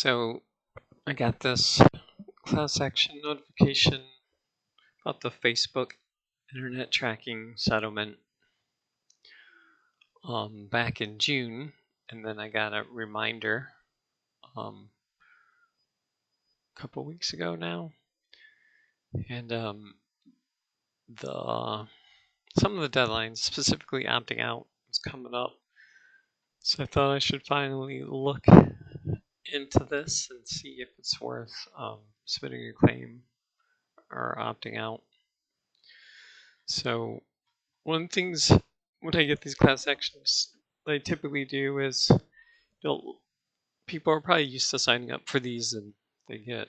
So I got this class action notification about the Facebook internet tracking settlement back in June, and then I got a reminder a couple weeks ago now, and some of the deadlines, specifically opting out, is coming up. So I thought I should finally look into this and see if it's worth submitting a claim or opting out. So one of the things when I get these class actions, what I typically do is, people are probably used to signing up for these, and they get,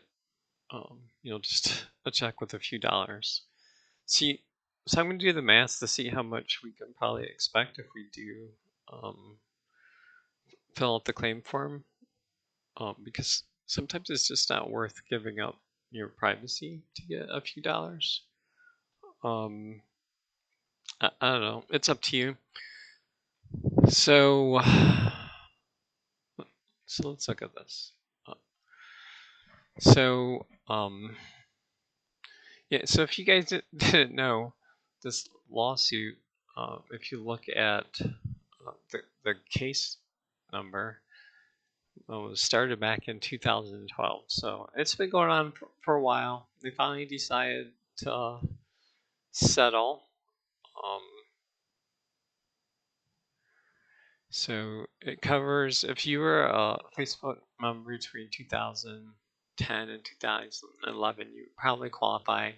just a check with a few dollars. So I'm going to do the math to see how much we can probably expect if we do fill out the claim form, because sometimes it's just not worth giving up your privacy to get a few dollars. I don't know. It's up to you. So let's look at this. So if you guys didn't know, this lawsuit, if you look at the case number, was started back in 2012. So it's been going on for a while. They finally decided to settle. So it covers, if you were a Facebook member between 2010 and 2011, you probably qualify.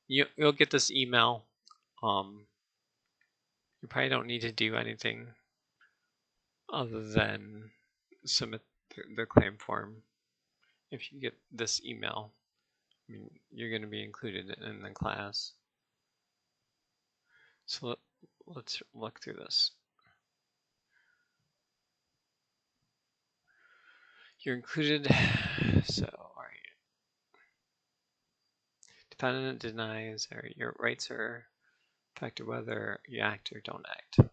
You'll get this email. You probably don't need to do anything other than submit the claim form. If you get this email, I mean, you're going to be included in the class. So let's look through this. You're included. So, all right. Defendant denies, or your rights are affected whether you act or don't act. All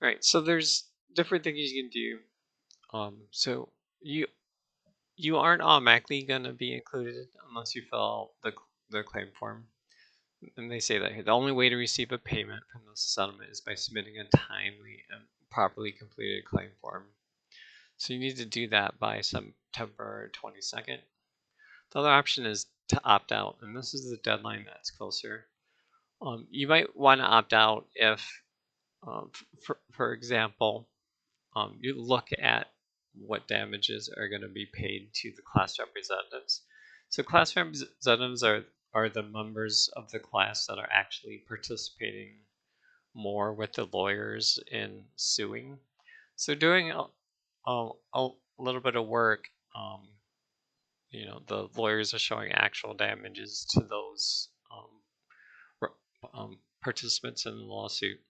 right. So there's different things you can do. So you aren't automatically going to be included unless you fill out the claim form. And they say that the only way to receive a payment from the settlement is by submitting a timely and properly completed claim form. So you need to do that by September 22nd. The other option is to opt out, and this is the deadline that's closer. You might want to opt out if, for example, you look at what damages are going to be paid to the class representatives. So class representatives are the members of the class that are actually participating more with the lawyers in suing. So doing a little bit of work, the lawyers are showing actual damages to those participants in the lawsuit.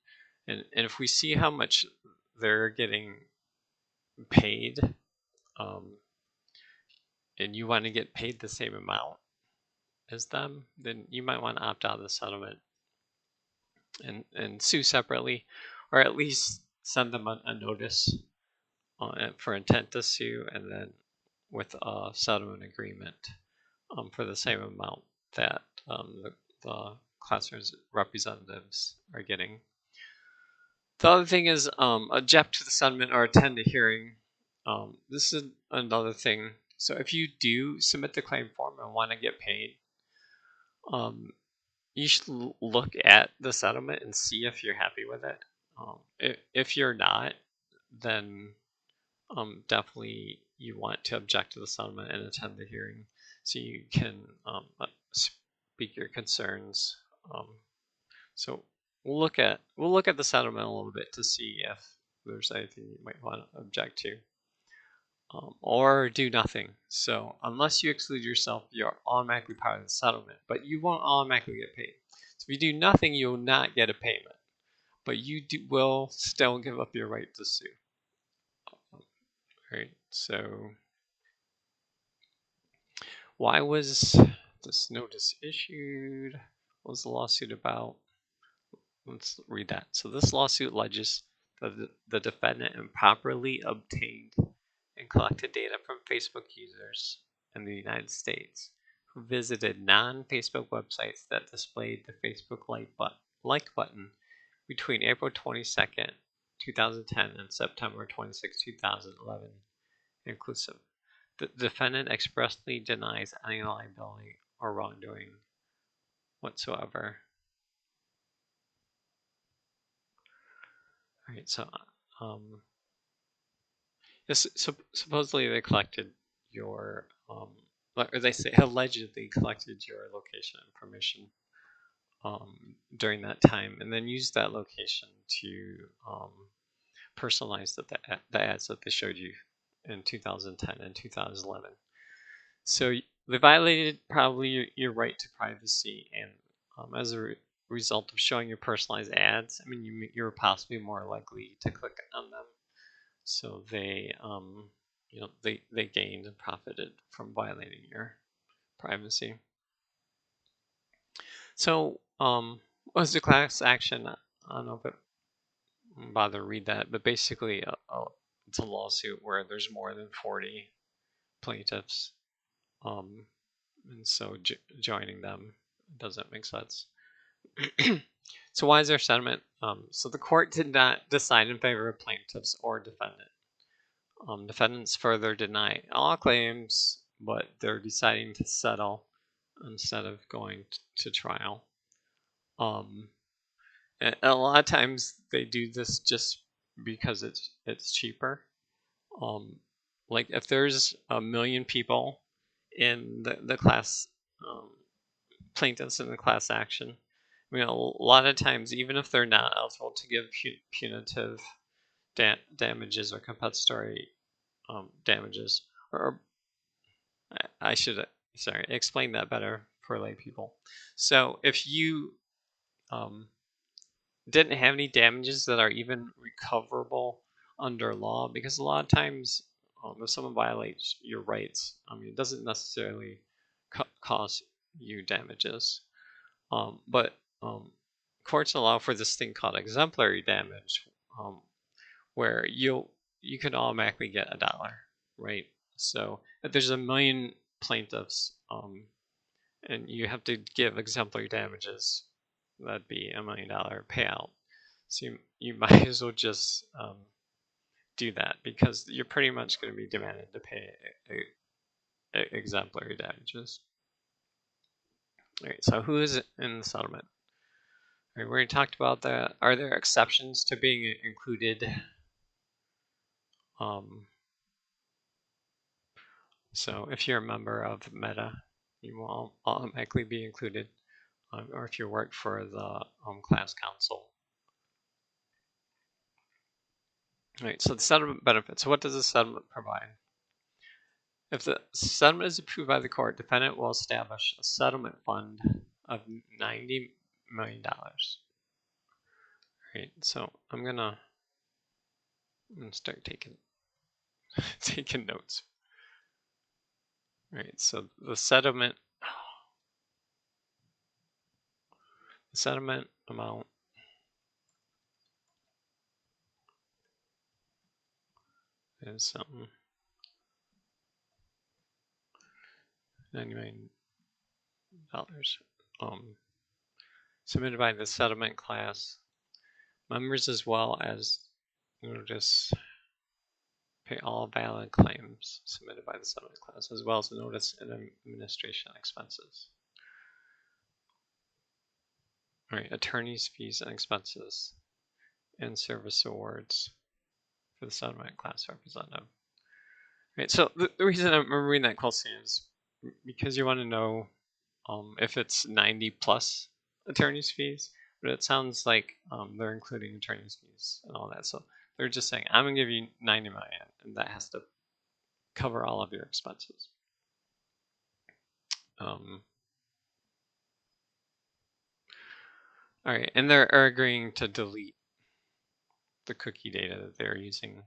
And if we see how much they're getting paid, and you want to get paid the same amount as them, then you might want to opt out of the settlement and sue separately, or at least send them a notice for intent to sue, and then with a settlement agreement for the same amount that the class representatives are getting. The other thing is object to the settlement or attend a hearing. This is another thing. So if you do submit the claim form and want to get paid, you should look at the settlement and see if you're happy with it. If you're not, then definitely you want to object to the settlement and attend the hearing so you can speak your concerns. So we'll look at the settlement a little bit to see if there's anything you might want to object to, or do nothing. So unless you exclude yourself, you're automatically part of the settlement, but you won't automatically get paid. So if you do nothing, you'll not get a payment, but you will still give up your right to sue. Right. So why was this notice issued? What was the lawsuit about? Let's read that. So this lawsuit alleges that the defendant improperly obtained and and collected data from Facebook users in the United States who visited non-Facebook websites that displayed the Facebook like button between April 22nd, 2010 and September 26, 2011, inclusive. The defendant expressly denies any liability or wrongdoing whatsoever. All right, so supposedly they collected your, or they say allegedly collected your location information during that time, and then used that location to personalize the ads that they showed you in 2010 and 2011. So they violated probably your right to privacy, and as a result of showing your personalized ads, I mean, you're possibly more likely to click on them. So they, they gained and profited from violating your privacy. So, was the class action? I don't know if it bother to read that, but basically, it's a lawsuit where there's more than 40 plaintiffs, and so joining them doesn't make sense. So why is there settlement? So the court did not decide in favor of plaintiffs or defendant. Defendants further deny all claims, but they're deciding to settle instead of going to trial. And a lot of times they do this just because it's cheaper. Like if there's 1 million people in the class, plaintiffs in the class action, I mean, a lot of times, even if they're not eligible to give punitive damages or compensatory damages, or I should explain that better for lay people. So if you didn't have any damages that are even recoverable under law, because a lot of times if someone violates your rights, it doesn't necessarily cause you damages, but courts allow for this thing called exemplary damage, where you can automatically get $1, right? So if there's 1 million plaintiffs, and you have to give exemplary damages, that'd be $1 million payout. So you might as well just do that, because you're pretty much going to be demanded to pay exemplary damages. All right, so who is in the settlement? All right, we already talked about that. Are there exceptions to being included? So if you're a member of Meta, you will automatically be included, or if you work for the class council. All right, so the settlement benefits. So what does the settlement provide? If the settlement is approved by the court, defendant will establish a settlement fund of $90 million. All right, so I'm gonna start taking notes. All right, so the settlement amount is $90 million, submitted by the settlement class members, as well as notice pay all valid claims submitted by the settlement class, as well as notice and administration expenses. All right, attorney's fees and expenses and service awards for the settlement class representative. Right, so the reason I'm reading that closely is because you want to know if it's 90 plus attorney's fees, but it sounds like they're including attorney's fees and all that. So they're just saying, I'm going to give you 90 million, and that has to cover all of your expenses. All right, and they're agreeing to delete the cookie data that they're using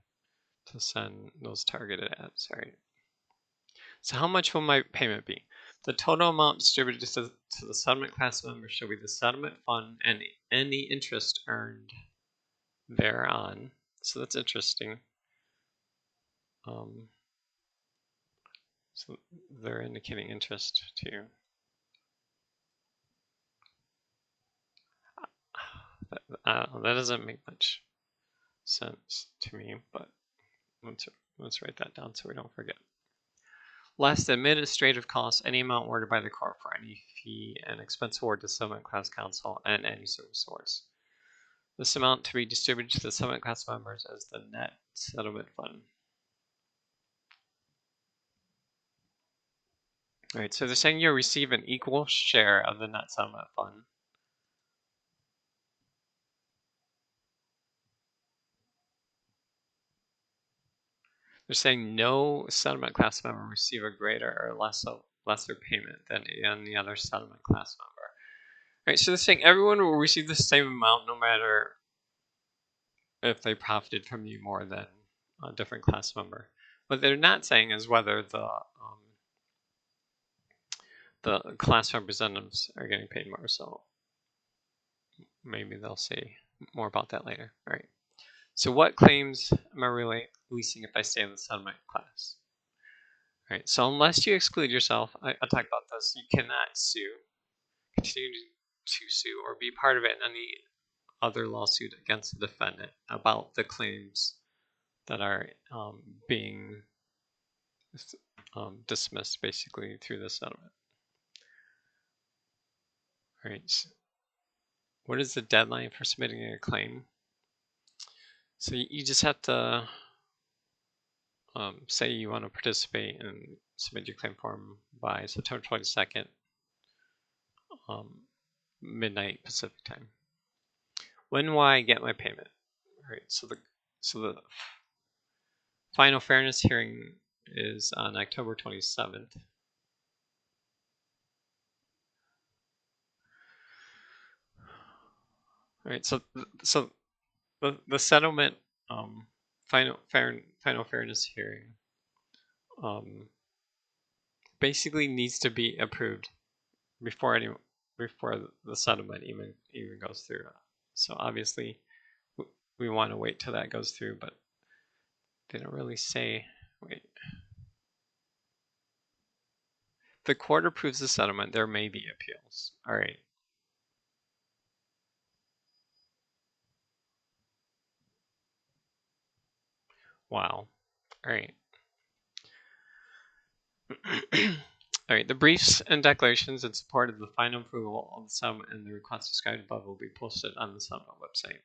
to send those targeted ads. All right. So how much will my payment be? The total amount distributed to the settlement class members shall be the settlement fund and any interest earned thereon. So that's interesting. So they're indicating interest too. That doesn't make much sense to me, but let's write that down so we don't forget. Less the administrative costs, any amount awarded by the court for any fee and expense award to settlement class counsel and any service awards. This amount to be distributed to the settlement class members as the net settlement fund. All right, so they're saying you'll receive an equal share of the net settlement fund. They're saying no settlement class member receive a greater or lesser payment than any other settlement class member. All right, so they're saying everyone will receive the same amount no matter if they profited from you more than a different class member. What they're not saying is whether the class representatives are getting paid more. So maybe they'll say more about that later. All right. So what claims am I releasing if I stay in the settlement class? All right. So unless you exclude yourself, I talked about this. You cannot continue to sue, or be part of it in any other lawsuit against the defendant about the claims that are being dismissed basically through the settlement. All right. So what is the deadline for submitting a claim? So you just have to say you want to participate and submit your claim form by September 22nd, midnight Pacific time. When will I get my payment? All right. So the final fairness hearing is on October 27th. All right. So the settlement final fairness hearing basically needs to be approved before the settlement even goes through. So obviously we want to wait till that goes through, but they don't really say. Wait. If the court approves the settlement, there may be appeals. All right. Wow. All right. All right. The briefs and declarations in support of the final approval of the settlement and the request described above will be posted on the settlement website.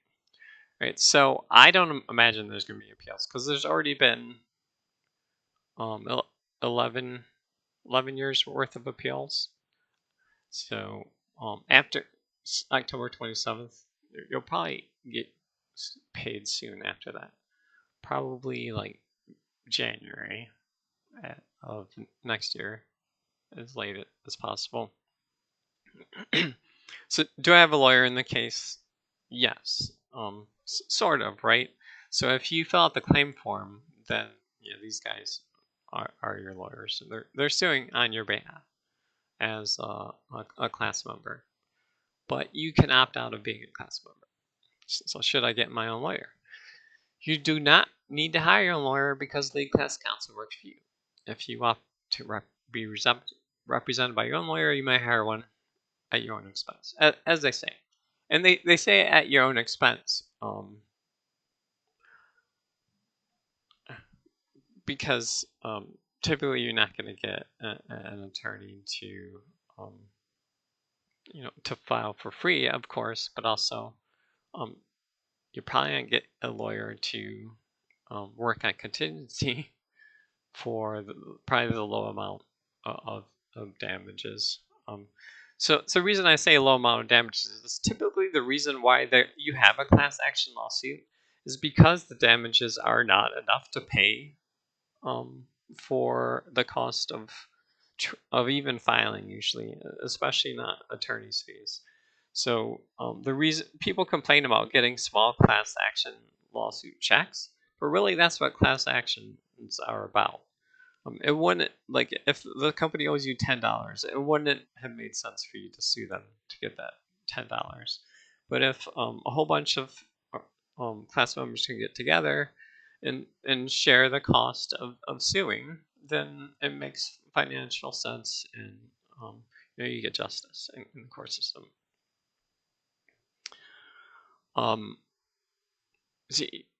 All right. So I don't imagine there's going to be appeals because there's already been 11 years worth of appeals. So after October 27th, you'll probably get paid soon after that. Probably like January of next year, as late as possible. So do I have a lawyer in the case? Yes, sort of, right? So if you fill out the claim form, then these guys are your lawyers. They're suing on your behalf as a class member, but you can opt out of being a class member. So should I get my own lawyer? You do not need to hire a lawyer because legal class counsel works for you. If you opt to be represented by your own lawyer, you may hire one at your own expense, as they say. And they say at your own expense because typically you're not going to get an attorney to to file for free, of course, but also you're probably going to get a lawyer to work on contingency for probably the low amount of damages. So the reason I say low amount of damages is typically the reason why you have a class action lawsuit is because the damages are not enough to pay for the cost of even filing, usually, especially not attorney's fees. So the reason people complain about getting small class action lawsuit checks, but really that's what class actions are about. It wouldn't, like, if the company owes you $10, it wouldn't have made sense for you to sue them to get that $10. But if a whole bunch of class members can get together and share the cost of suing, then it makes financial sense, and you get justice in the court system.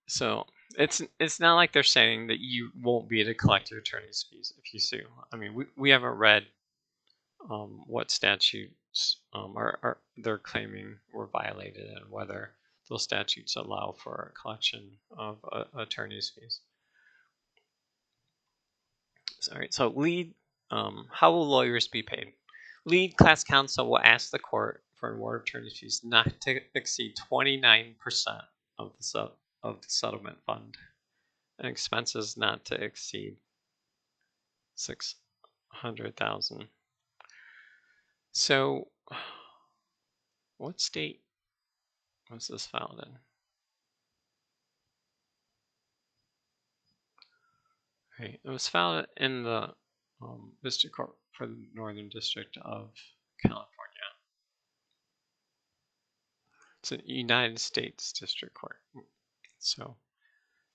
So it's not like they're saying that you won't be able to collect your attorney's fees if you sue. I mean, we haven't read what statutes are they're claiming were violated, and whether those statutes allow for a collection of attorney's fees. Sorry. So lead, how will lawyers be paid? Lead class counsel will ask the court for an award of attorney's fees not to exceed 29% of the settlement fund, and expenses not to exceed $600,000. So, what state was this filed in? Right, it was filed in the District Court for the Northern District of California. It's a United States District Court. So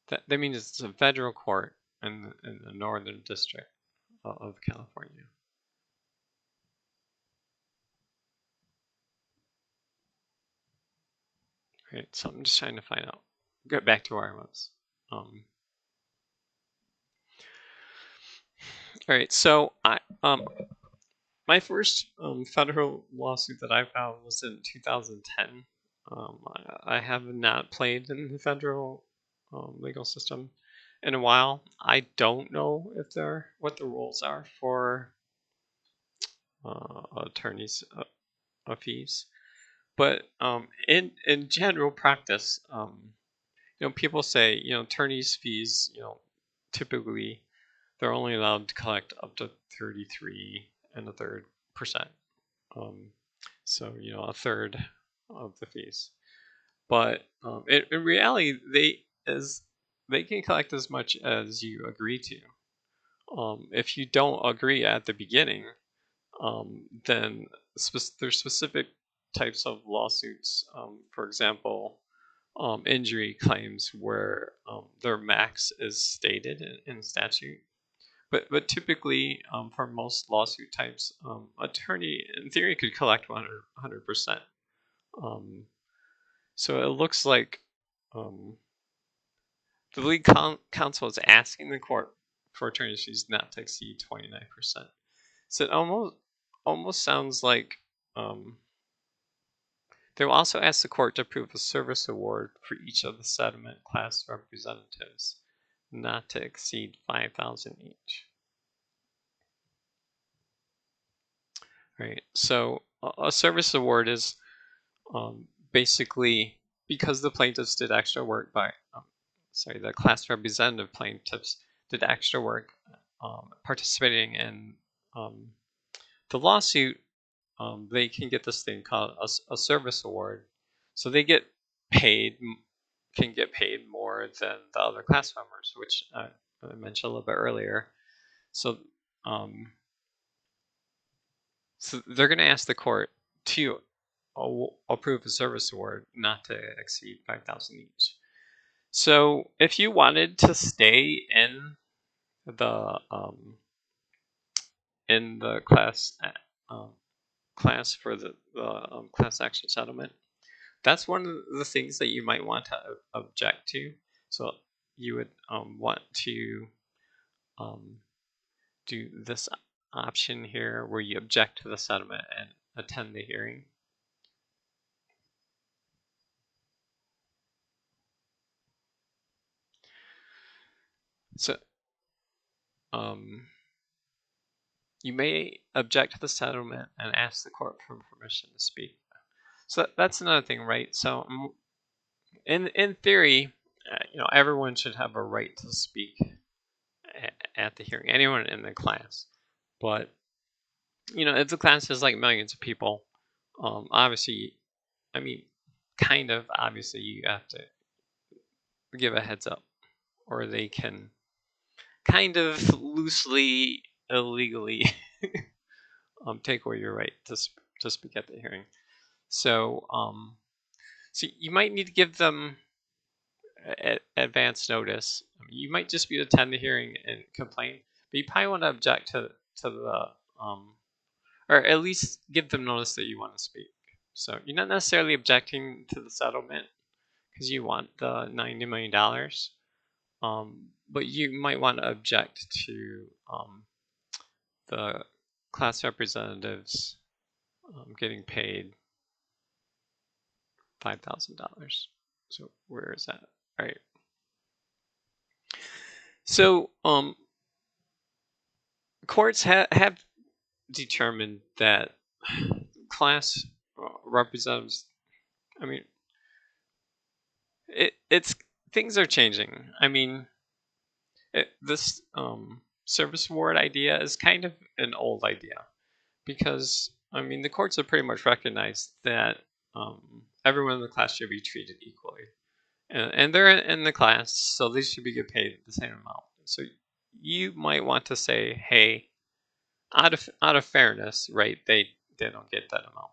that means it's a federal court in the Northern District of California. Right, so I'm just trying to find out. Get back to where I was. All right, so my first federal lawsuit that I filed was in 2010. I have not played in the federal legal system in a while. I don't know what the rules are for attorneys' fees, but in general practice, people say attorneys' fees, typically they're only allowed to collect up to 33 and a third percent. So a third of the fees. But in reality, they can collect as much as you agree to. If you don't agree at the beginning, then there's specific types of lawsuits. For example, injury claims where their max is stated in statute. But typically, for most lawsuit types, attorney in theory could collect 100%. So it looks like the lead counsel is asking the court for attorney's fees not to exceed 29%. So it almost sounds like they will also ask the court to approve a service award for each of the settlement class representatives, not to exceed $5,000 each. Right. So a service award is basically because the plaintiffs did extra work the class representative plaintiffs did extra work participating in the lawsuit, they can get this thing called a service award. So they can get paid more than the other class members, which I mentioned a little bit earlier. So they're going to ask the court to approve a service award not to exceed $5,000 each. So if you wanted to stay in the class for the class action settlement, that's one of the things that you might want to object to. So you would want to do this option here where you object to the settlement and attend the hearing. So you may object to the settlement and ask the court for permission to speak. So that's another thing, right? So in theory, everyone should have a right to speak at the hearing, anyone in the class. But if the class is like millions of people, obviously, obviously you have to give a heads up, or they can kind of loosely, illegally take away your right to speak at the hearing. So you might need to give them advance notice. You might just be to attend the hearing and complain, but you probably want to object to the or at least give them notice that you want to speak. So you're not necessarily objecting to the settlement because you want the $90 million, but you might want to object to the class representatives getting paid $5,000. So where is that? All right. So courts have determined that class representatives. I mean, it's things are changing. I mean, this service award idea is kind of an old idea because I mean the courts have pretty much recognized that everyone in the class should be treated equally, and they're in the class, so they should be get paid the same amount. So you might want to say, hey, out of fairness, right? They don't get that amount.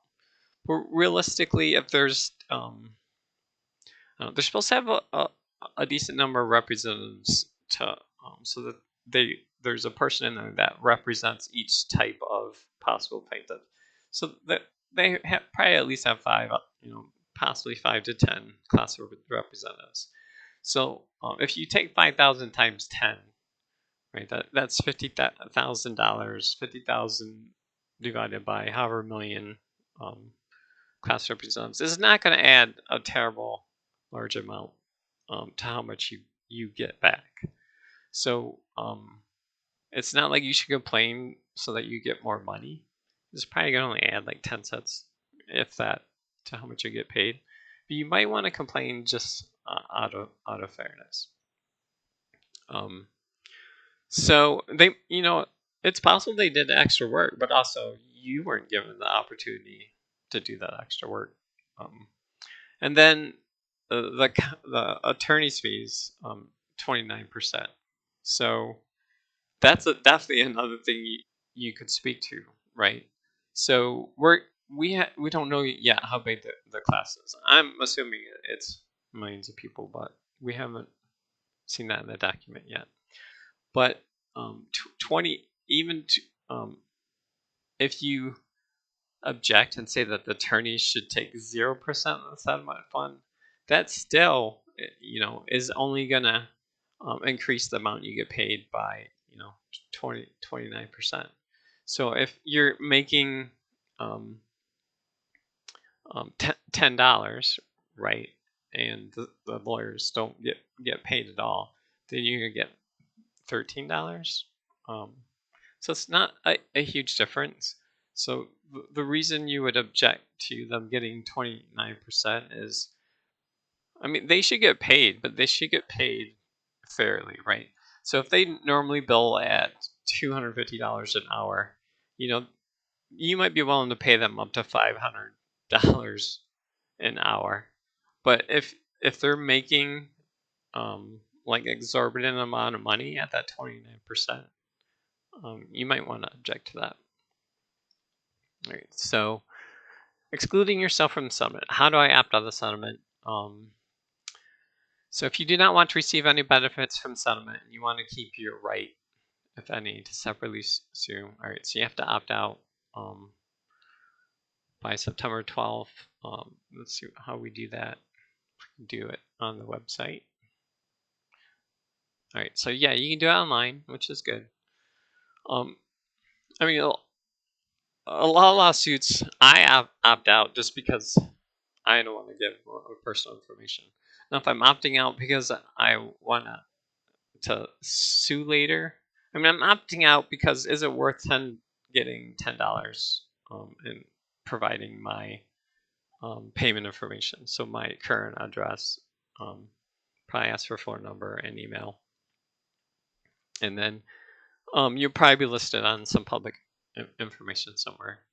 But realistically, if there's they're supposed to have a decent number of representatives to so that there's a person in there that represents each type of possible plaintiff. So that they probably at least have five, possibly 5 to 10 class representatives. So if you take 5,000 times 10, right, that's $50,000. 50,000 divided by however million class representatives is not going to add a terrible large amount to how much you get back. So it's not like you should complain so that you get more money. It's probably going to only add like 10 cents, if that, to how much you get paid. But you might want to complain just out of fairness. So they, it's possible they did extra work, but also you weren't given the opportunity to do that extra work. And then the attorney's fees, 29%. So that's definitely another thing you could speak to, right? So we don't know yet how big the class is. I'm assuming it's millions of people, but we haven't seen that in the document yet. But 20, even to, if you object and say that the attorneys should take 0% of the settlement fund, that still, is only gonna increase the amount you get paid by 29%. So if you're making $10, right, and the lawyers don't get paid at all, then you're gonna get $13. So it's not a huge difference. So the reason you would object to them getting 29% is, I mean, they should get paid, but they should get paid fairly, right? So if they normally bill at $250 an hour, you might be willing to pay them up to $500 an hour. But if they're making like exorbitant amount of money at that 29%, you might want to object to that. All right, so excluding yourself from the settlement. How do I opt out of the settlement? So if you do not want to receive any benefits from settlement, you want to keep your right, if any, to separately sue. All right, so you have to opt out by September 12th. Let's see how we do that. Do it on the website. All right, so yeah, you can do it online, which is good. I mean, a lot of lawsuits, I opt out just because I don't want to give personal information. Now, if I'm opting out because I want to sue later, I mean, I'm opting out because is it worth getting $10 and providing my payment information? So my current address, probably ask for phone number and email, and then you'll probably be listed on some public information somewhere.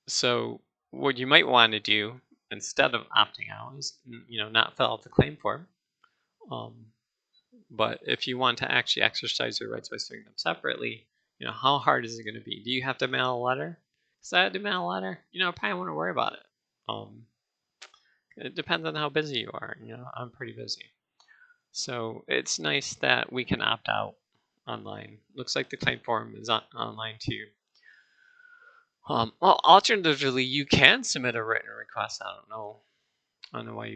So what you might want to do instead of opting out is, not fill out the claim form. But if you want to actually exercise your rights by suing them separately, how hard is it going to be? Do you have to mail a letter? Because I had to mail a letter, I probably wouldn't worry about it. It depends on how busy you are. I'm pretty busy. So it's nice that we can opt out online. Looks like the claim form is online too. Well, alternatively, you can submit a written request. I don't know why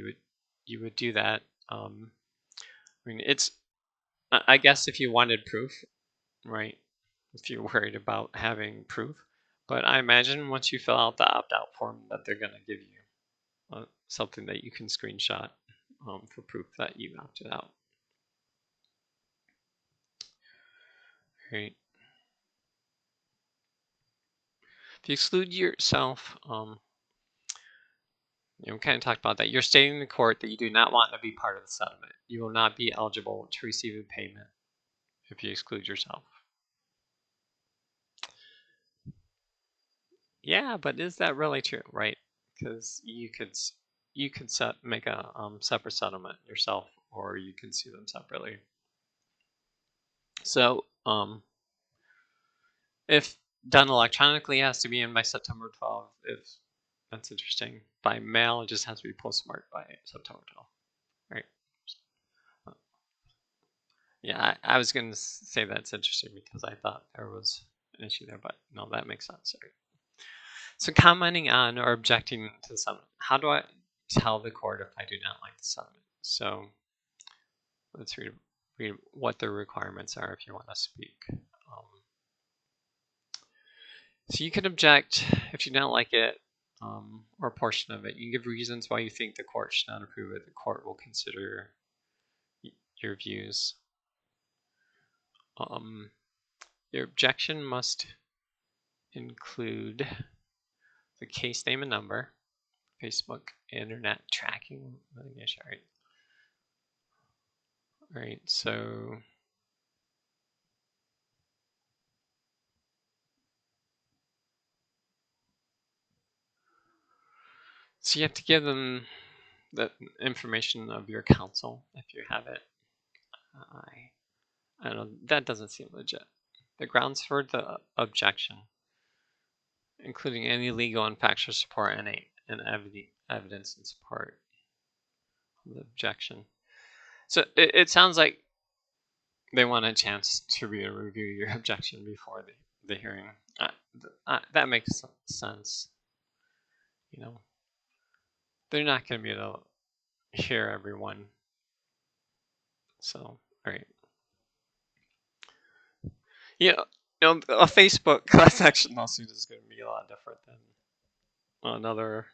you would do that. I mean, it's I guess if you wanted proof, right? If you're worried about having proof, but I imagine once you fill out the opt-out form that they're gonna give you something that you can screenshot for proof that you opted out. Right. If you exclude yourself, we kind of talked about that. You're stating in the court that you do not want to be part of the settlement. You will not be eligible to receive a payment if you exclude yourself. Yeah, but is that really true, right? Because you could make a separate settlement yourself, or you can sue them separately. So if done electronically, it has to be in by September 12th. If that's interesting, by mail, it just has to be postmarked by September 12th, right? Yeah, I was going to say that's interesting because I thought there was an issue there, but no, that makes sense. Right? So commenting on or objecting to the settlement. How do I tell the court if I do not like the settlement? So let's read what the requirements are if you want to speak. So you can object if you don't like it or a portion of it. You give reasons why you think the court should not approve it. The court will consider your views. Your objection must include the case name and number, Facebook, internet tracking litigation. All right, so you have to give them the information of your counsel if you have it. I don't know, that doesn't seem legit. The grounds for the objection, including any legal and factual support and evidence in support of the objection. So it sounds like they want a chance to review your objection before the hearing. That makes sense. They're not going to be able to hear everyone. So, all right. A Facebook class action lawsuit is going to be a lot different than another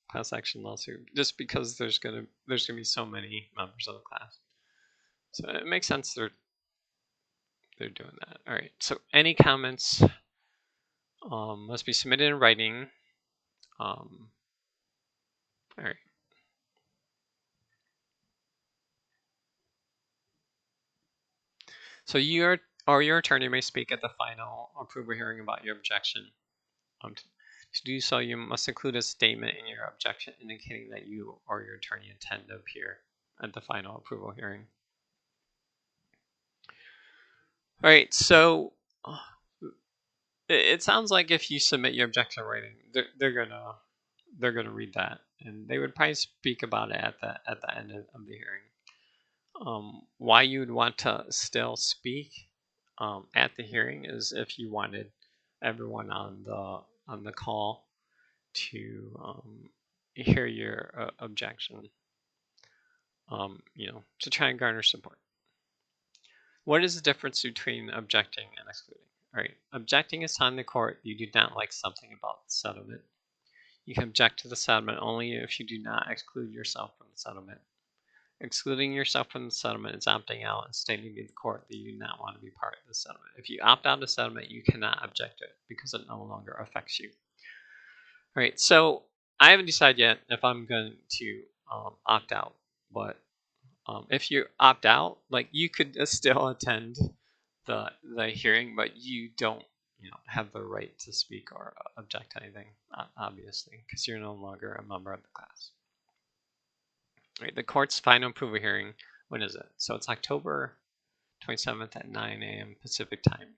class action lawsuit, just because there's gonna be so many members of the class. So it makes sense they're doing that. All right. So any comments must be submitted in writing. All right. So your attorney may speak at the final approval hearing about your objection. To do so, you must include a statement in your objection indicating that you or your attorney intend to appear at the final approval hearing. All right, so it sounds like if you submit your objection in writing, they're gonna read that, and they would probably speak about it at the end of the hearing. Why you would want to still speak at the hearing is if you wanted everyone on the call to hear your objection. To try and garner support. What is the difference between objecting and excluding? All right, objecting is telling the court you do not like something about the settlement. You can object to the settlement only if you do not exclude yourself from the settlement. Excluding yourself from the settlement is opting out and stating to the court that you do not want to be part of the settlement. If you opt out of the settlement, you cannot object to it because it no longer affects you. All right, so I haven't decided yet if I'm going to opt out, but if you opt out, like you could still attend the hearing, but you don't have the right to speak or object to anything, obviously, because you're no longer a member of the class. Right, the court's final approval hearing, when is it? So it's October 27th at 9 a.m. Pacific time.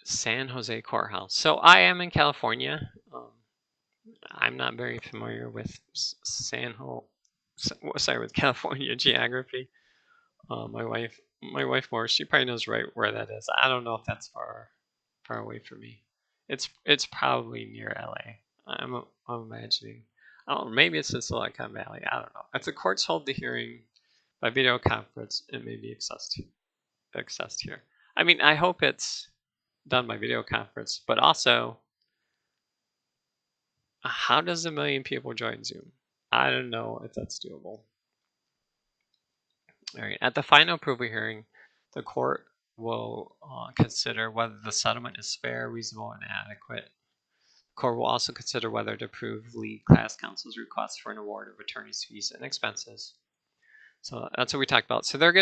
San Jose Courthouse. So I am in California. I'm not very familiar with San sorry, with California geography. My wife more. She probably knows right where that is. I don't know if that's far away from me. It's probably near LA. I'm imagining. Oh, maybe it's in Silicon Valley. I don't know. If the courts hold the hearing by video conference, it may be accessed here. I mean, I hope it's done by video conference, but also, how does 1 million people join Zoom? I don't know if that's doable. All right. At the final approval hearing, the court will consider whether the settlement is fair, reasonable, and adequate. The court will also consider whether to approve lead class counsel's request for an award of attorney's fees and expenses. So that's what we talked about. So they're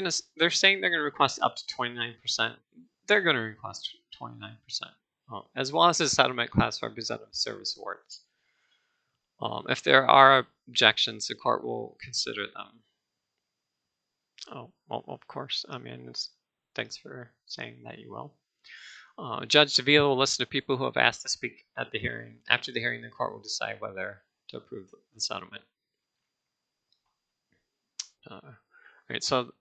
saying they're gonna request up to 29%. They're gonna request 29%, as well as the settlement class representative service awards. If there are objections, the court will consider them. Oh, well, of course. I mean, thanks for saying that you will. Judge DeVille will listen to people who have asked to speak at the hearing. After the hearing, the court will decide whether to approve the settlement. All right, so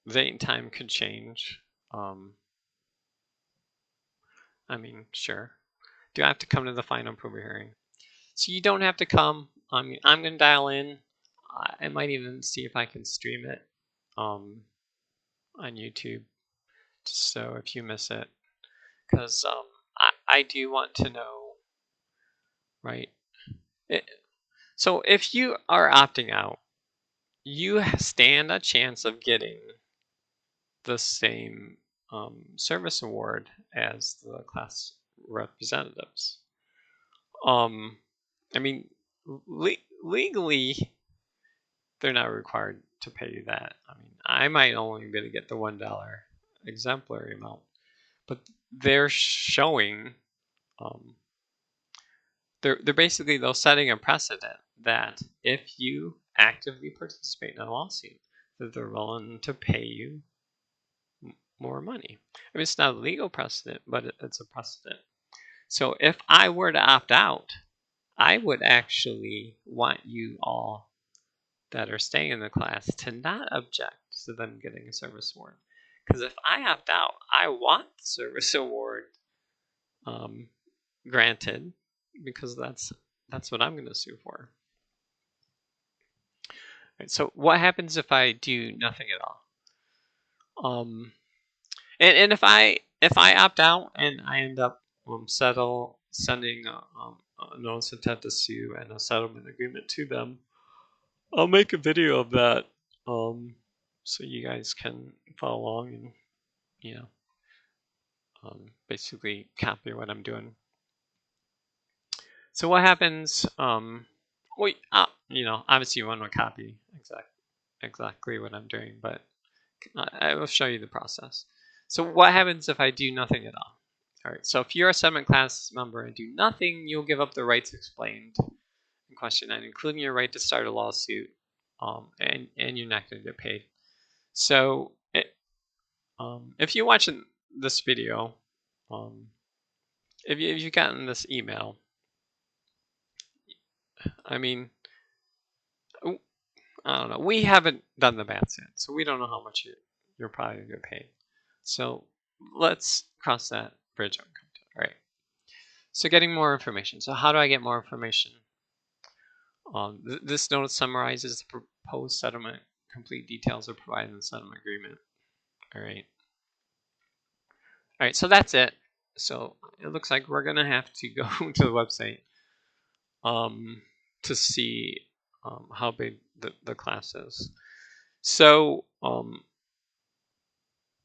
the date and time could change. I mean, sure. Do I have to come to the final approval hearing? So you don't have to come. I mean, I'm going to dial in. I might even see if I can stream it on YouTube, just so if you miss it. Because I do want to know, right? So if you are opting out, you stand a chance of getting the same service award as the class representatives. I mean, legally, they're not required to pay you that. I mean, I might only be able to get the $1 exemplary amount, but they're showing, they're basically setting a precedent that if you actively participate in a lawsuit, that they're willing to pay you more money. I mean, it's not a legal precedent, but it's a precedent. So if I were to opt out, I would actually want you all that are staying in the class to not object to them getting a service award. Because if I opt out, I want the service award granted, because that's what I'm going to sue for. Right, so what happens if I do nothing at all? And if I opt out and I end up sending a notice of intent to sue and a settlement agreement to them, I'll make a video of that, so you guys can follow along and, you know, basically copy what I'm doing. So what happens? Well, you know, obviously you want to copy exactly what I'm doing, but I will show you the process. So what happens if I do nothing at all? All right, so if you're a settlement class member and do nothing, you'll give up the rights explained in question 9, including your right to start a lawsuit, and you're not going to get paid. So if you're watching this video, if you've gotten this email, I mean, I don't know. We haven't done the math yet, so we don't know how much you're probably going to get paid. So let's cross that bridge when we come to it. All right. So getting more information. So how do I get more information? This notice summarizes the proposed settlement. Complete details are provided in the settlement agreement. All right. All right. So that's it. So it looks like we're gonna have to go to the website to see how big the class is. So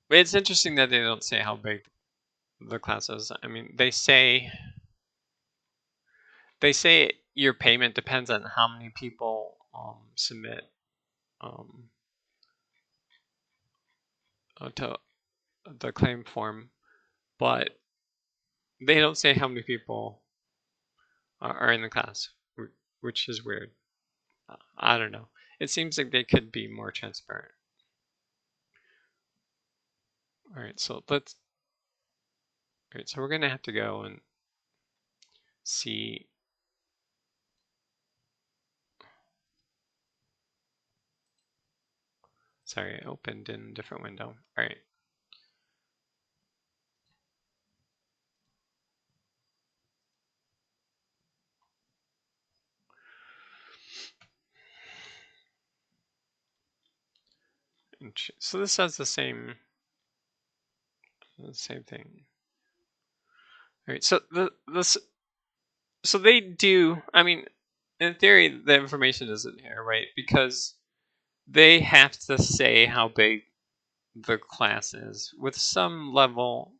it's interesting that they don't say how big the class is. I mean, they say your payment depends on how many people submit to the claim form, but they don't say how many people are in the class, which is weird. I don't know. It seems like they could be more transparent. All right, so we're gonna have to go and see. Sorry, I opened in a different window. All right. So this has the same thing. All right. So so they do. I mean, in theory, the information isn't here, right? Because they have to say how big the class is with some level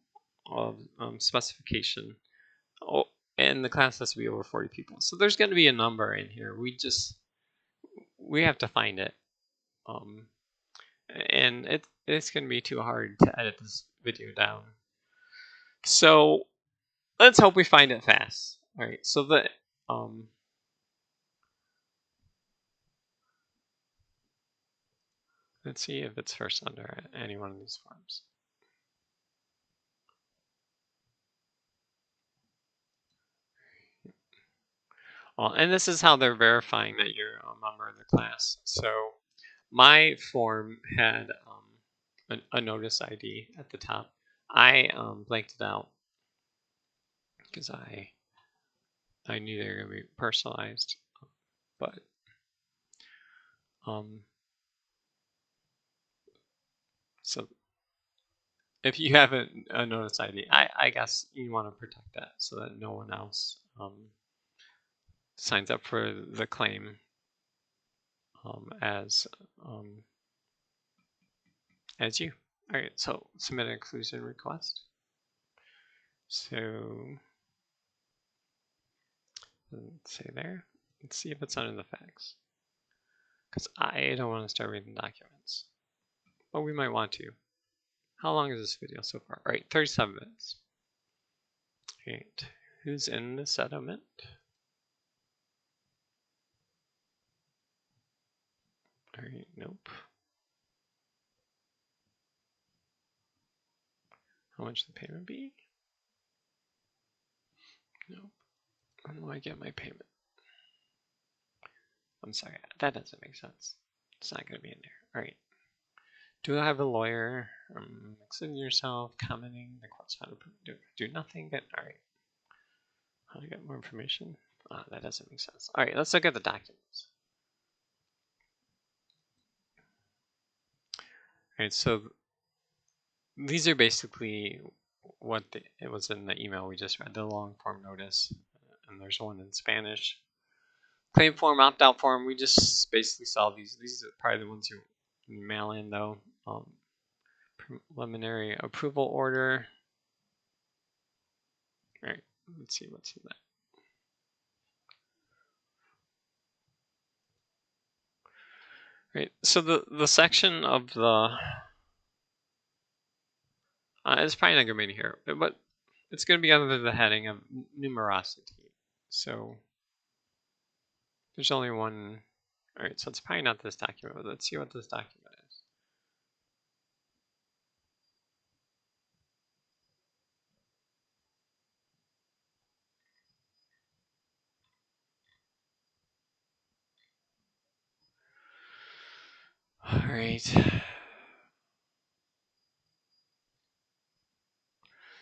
of specification. Oh, and the class has to be over 40 people. So there's going to be a number in here. We have to find it. And it's going to be too hard to edit this video down. So let's hope we find it fast. All right. So let's see if it's first under any one of these forms. Well, and this is how they're verifying that you're a member of the class. So my form had a notice ID at the top. I blanked it out because I knew they were going to be personalized, but so if you have a notice ID, I guess you want to protect that so that no one else signs up for the claim as you. All right, so submit an inclusion request. So let's say there. Let's see if it's under the facts. Because I don't want to start reading documents. But we might want to. How long is this video so far? All right, 37 minutes. All right, who's in the settlement? All right, nope. How much the payment be? Nope. When do I get my payment? I'm sorry, that doesn't make sense. It's not going to be in there. All right. Do I have a lawyer? Extending yourself, commenting, the court's found to do nothing. Good. All right. How to get more information? That doesn't make sense. All right, let's look at the documents. All right, so these are basically what it was in the email we just read, the long form notice, and there's one in Spanish. Claim form, opt-out form, we just basically saw these. These are probably the ones you mail in, though. Preliminary approval order. All right, let's see what's in that. Right, so the section of the it's probably not going to be here, but it's going to be under the heading of numerosity. So there's only one. All right, so it's probably not this document, but let's see what this document is. All right.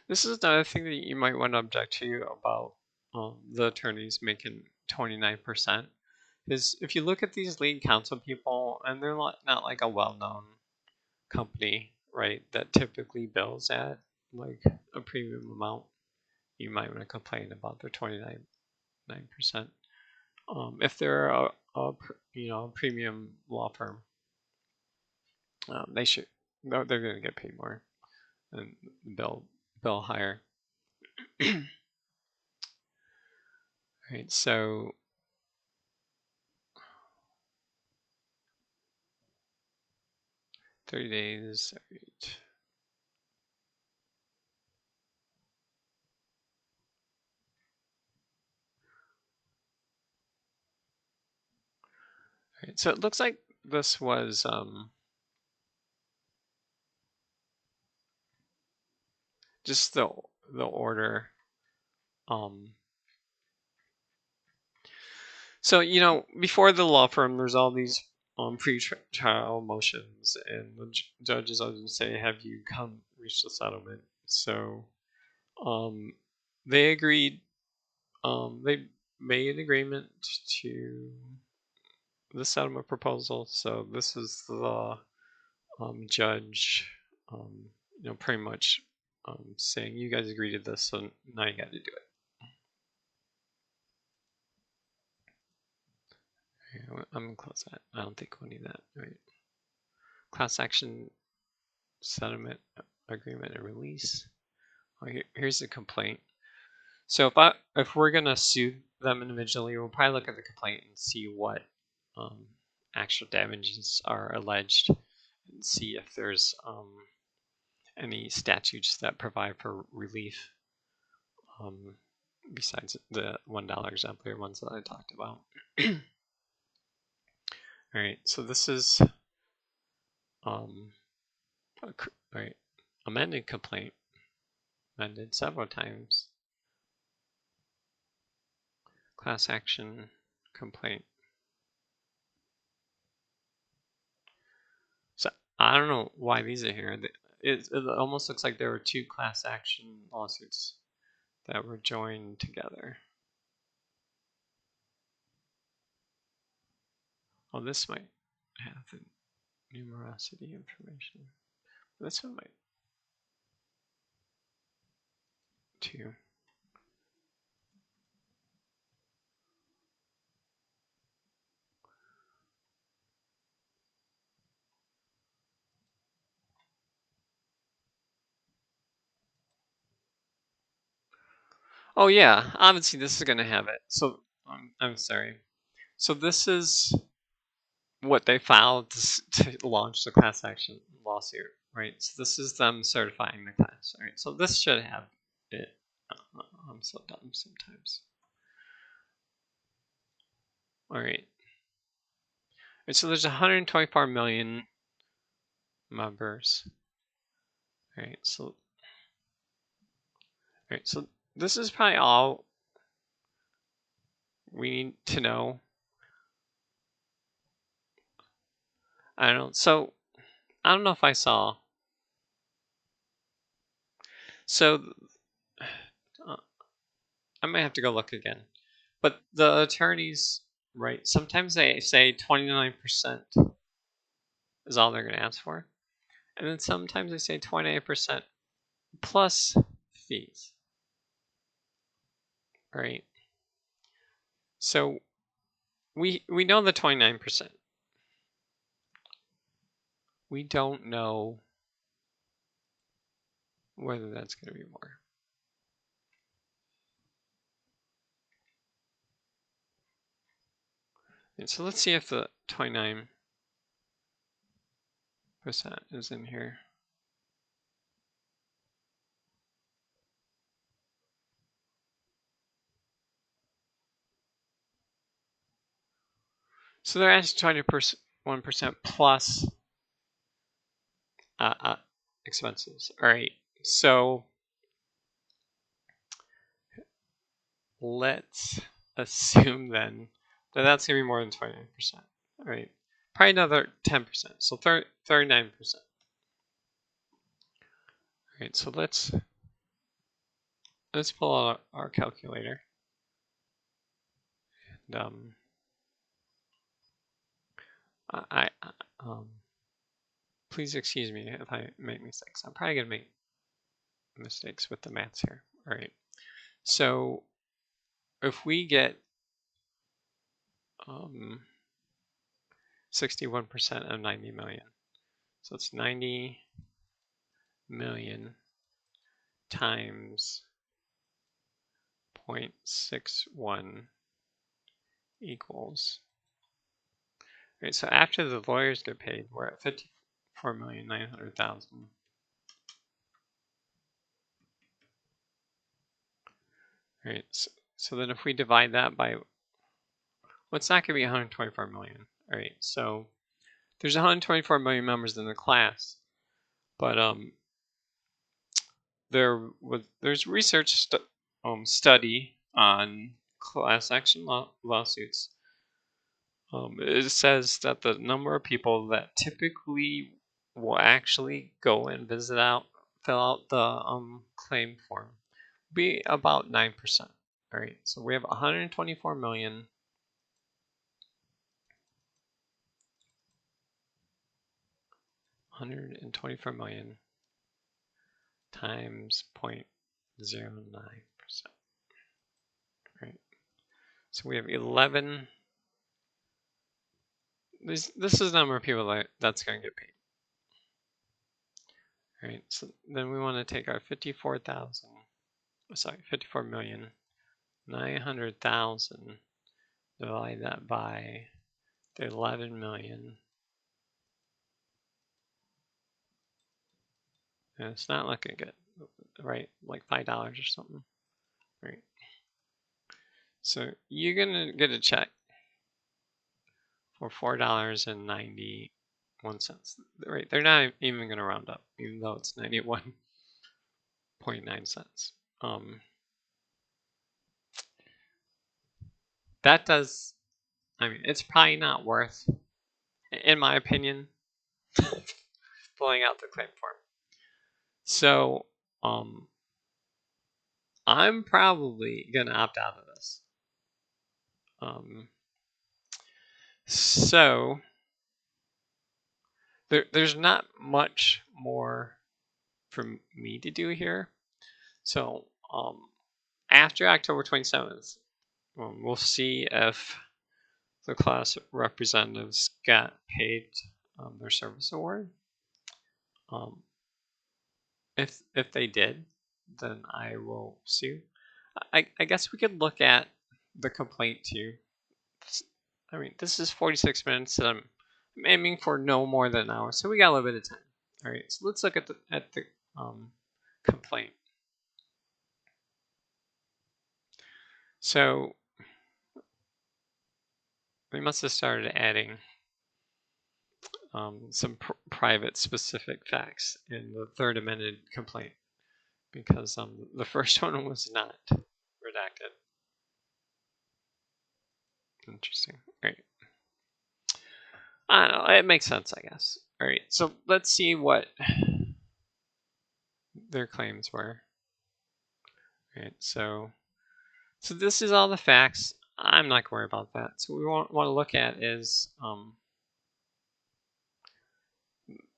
This is another thing that you might want to object to about the attorneys making 29%. Is if you look at these lead counsel people, and they're not like a well-known company, right, that typically bills at like a premium amount, you might want to complain about their 29%. If they're a premium law firm, they're going to get paid more and bill higher. Right, so 30 days. Right. Right, so it looks like this was just the order. So before the law firm, there's all these pre-trial motions, and the judges always say, "Have you reached a settlement?" So they agreed. They made an agreement to the settlement proposal. So this is the judge, pretty much saying, "You guys agreed to this, so now you got to do it." I'm gonna close that. I don't think we'll need that. Right. Class action settlement agreement and release. Here's the complaint. So if we're gonna sue them individually, we'll probably look at the complaint and see what actual damages are alleged, and see if there's any statutes that provide for relief, besides the $1 exemplary ones that I talked about. All right, so this is right, amended complaint, amended several times. Class action complaint. So I don't know why these are here. It almost looks like there were two class action lawsuits that were joined together. Oh, this might have the numerosity information. This one might too. Oh yeah, obviously this is going to have it. So I'm sorry. So this is what they filed to launch the class action lawsuit, right? So this is them certifying the class, right? So this should have it. I'm so dumb sometimes. All right. So there's 124 million members. All right. So this is probably all we need to know. I don't know. So I don't know if I saw. So I might have to go look again. But the attorneys, right? Sometimes they say 29% is all they're going to ask for, and then sometimes they say 28% plus fees, right? So we know the 29%. We don't know whether that's going to be more. And so let's see if the 29% is in here. So they're asking 21% plus expenses. All right. So let's assume then that that's going to be more than 29%. All right. Probably another 10%. So 39%. All right. So let's pull out our calculator. And please excuse me if I make mistakes. I'm probably going to make mistakes with the maths here. All right. So if we get 61% of 90 million, so it's 90 million times 0.61 equals. Right, so after the lawyers get paid, we're at 54,900,000. Right, so then if we divide that by, well, it's not going to be 124 million. All right, so there's 124 million members in the class, but there's research study on class action lawsuits it says that the number of people that typically will actually go and fill out the claim form, be about 9%. All right, so we have 124 million. 124 million times 0.09%. Right. So we have 11. This is the number of people that's going to get paid. Right. So then we want to take our 54,900,000, divide that by the 11 million. And it's not looking good, right? Like $5 or something. Right. So you're going to get a check for $4.91. Right, they're not even going to round up, even though it's 91.9 cents. That does, I mean, it's probably not worth, in my opinion, pulling out the claim form. So, I'm probably going to opt out of this. So, there's not much more for me to do here. So, after October 27th, we'll see if the class representatives got paid their service award. If they did, then I will sue. I guess we could look at the complaint too. I mean, this is 46 minutes, and I'm aiming for no more than an hour, so we got a little bit of time. All right, so let's look at the complaint. So we must have started adding some private specific facts in the third amended complaint, because the first one was not redacted. Interesting. All right. I don't know. It makes sense, I guess. All right. So let's see what their claims were. All right. So this is all the facts. I'm not going to worry about that. So what we want to look at is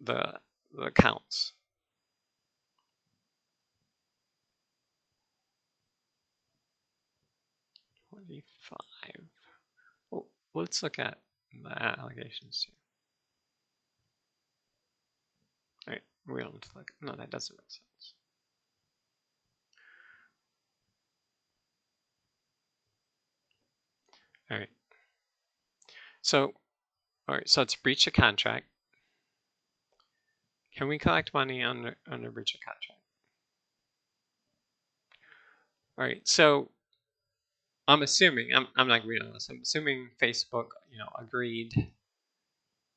the counts. 25. Well, let's look at the allegations too. All right. We don't have to look. No, that doesn't make sense. All right. So, all right. So it's breach of contract. Can we collect money under breach of contract? All right. So I'm assuming I'm not agreeing on this. I'm assuming Facebook, agreed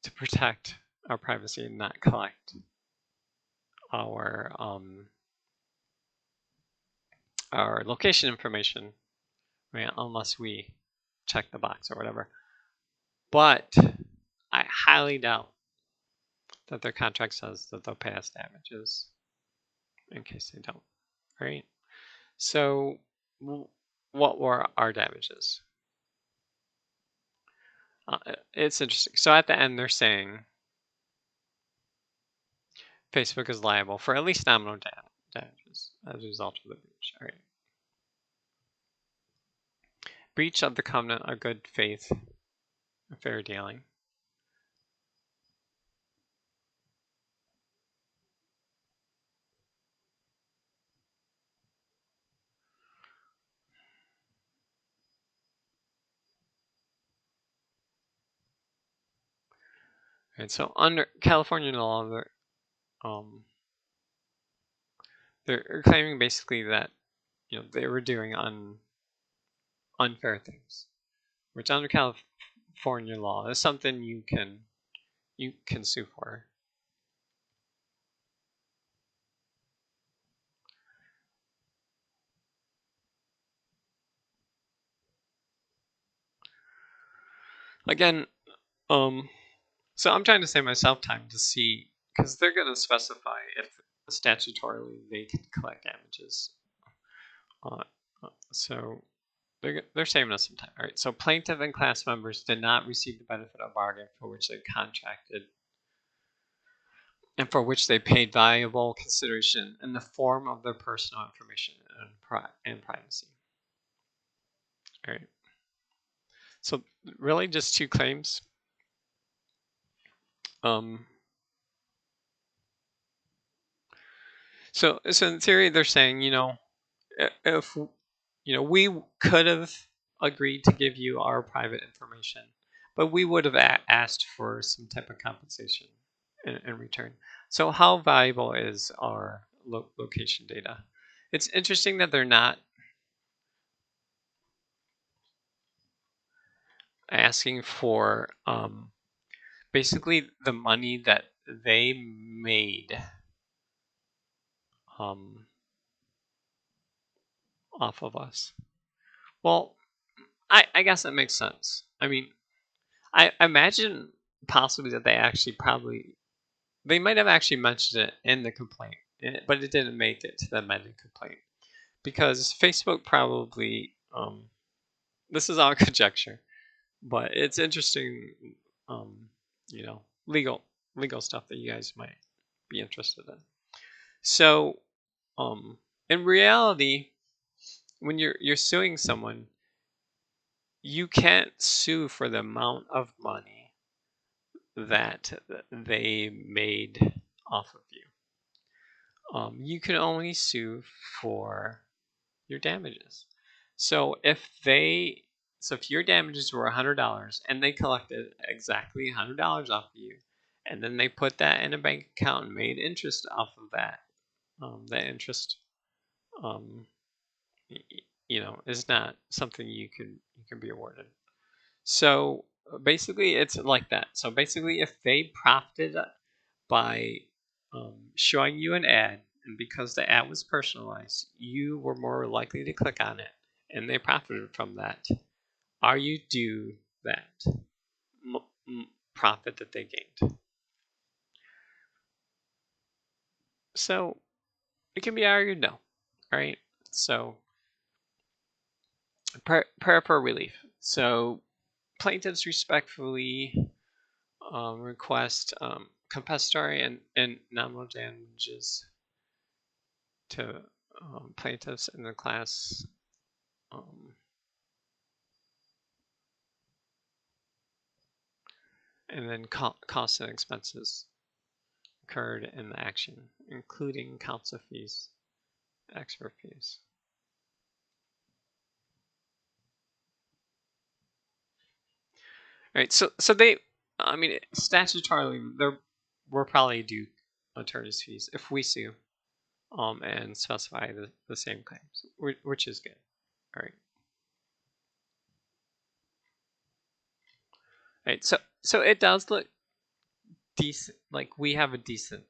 to protect our privacy and not collect our location information, right? Unless we check the box or whatever. But I highly doubt that their contract says that they'll pay us damages in case they don't, right? So what were our damages? It's interesting. So at the end, they're saying Facebook is liable for at least nominal damages as a result of the breach. All right. Breach of the covenant of good faith and fair dealing. Right, so under California law, they're claiming basically that they were doing unfair things, which under California law is something you can sue for. Again, so I'm trying to save myself time to see, because they're going to specify if statutorily they can collect damages. So they're saving us some time. All right. So plaintiff and class members did not receive the benefit of bargain for which they contracted and for which they paid valuable consideration in the form of their personal information and privacy. All right. So really just two claims. So in theory, they're saying, if we could have agreed to give you our private information, but we would have asked for some type of compensation in return. So how valuable is our location data? It's interesting that they're not asking for basically the money that they made off of us. Well, I guess that makes sense. I mean, I imagine possibly that they might have actually mentioned it in the complaint, but it didn't make it to the amended complaint because Facebook probably, this is all conjecture, but it's interesting, legal stuff that you guys might be interested in. So, in reality, when you're suing someone, you can't sue for the amount of money that they made off of you. You can only sue for your damages. So if your damages were $100 and they collected exactly $100 off of you, and then they put that in a bank account and made interest off of that interest, is not something you can be awarded. So basically, it's like that. So basically, if they profited by showing you an ad, and because the ad was personalized, you were more likely to click on it, and they profited from that. Are you due that profit that they gained? So it can be argued no, right? So prayer for relief. So plaintiffs respectfully request compensatory and nominal damages to plaintiffs in the class, and then costs and expenses incurred in the action, including counsel fees, expert fees. All right, so they, I mean, statutorily, we're probably due attorney's fees if we sue, and specify the same claims, which is good. All right. All right. So it does look decent. Like we have a decent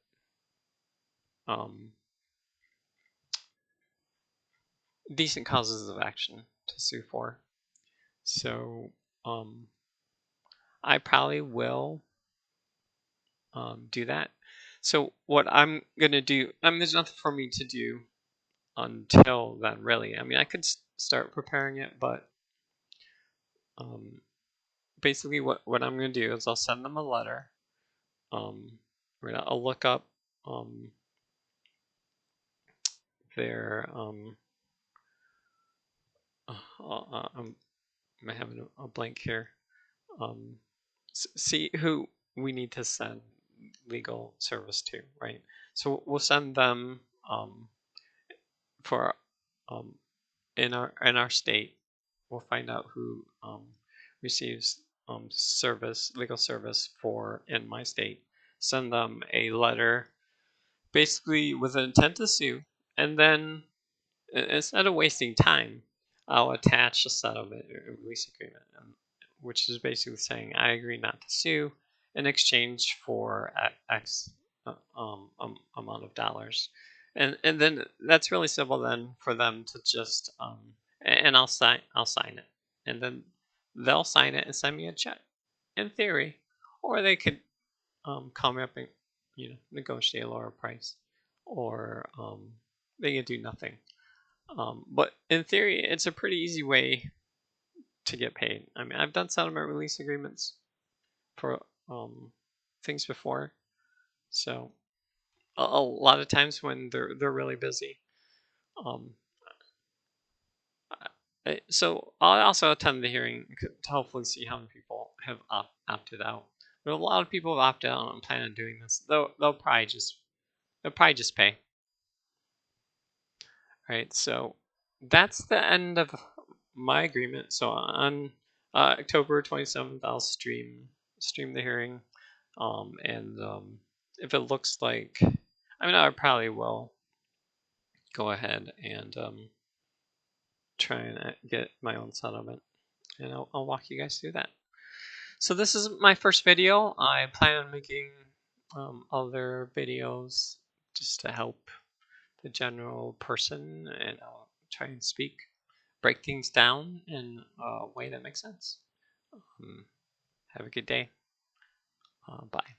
decent causes of action to sue for. So I probably will do that. So what I'm gonna do, there's nothing for me to do until then, really. I mean, I could start preparing it, but basically what I'm gonna do is I'll send them a letter. I'll look up their I'm having a blank here. See who we need to send legal service to, right? So we'll send them for in our state. We'll find out who receives legal service for in my state. Send them a letter, basically with an intent to sue, and then instead of wasting time, I'll attach a settlement or release agreement, which is basically saying I agree not to sue in exchange for X amount of dollars, and then that's really simple. Then for them to just and I'll sign it, and then they'll sign it and send me a check. in theory, or they could come up and negotiate a lower price, or they could do nothing. But in theory, it's a pretty easy way to get paid. I mean, I've done settlement release agreements for things before, so a lot of times when they're really busy. Um, so I'll also attend the hearing to hopefully see how many people have opted out. But a lot of people have opted out and plan on doing this. They'll probably just pay. Right. So that's the end of my agreement. So on October 27th, I'll stream the hearing. And if it looks like, I mean, I probably will go ahead and try and get my own settlement, and I'll walk you guys through that. So this is my first video. I plan on making other videos just to help the general person, and I'll try and break things down in a way that makes sense. Have a good day. Bye.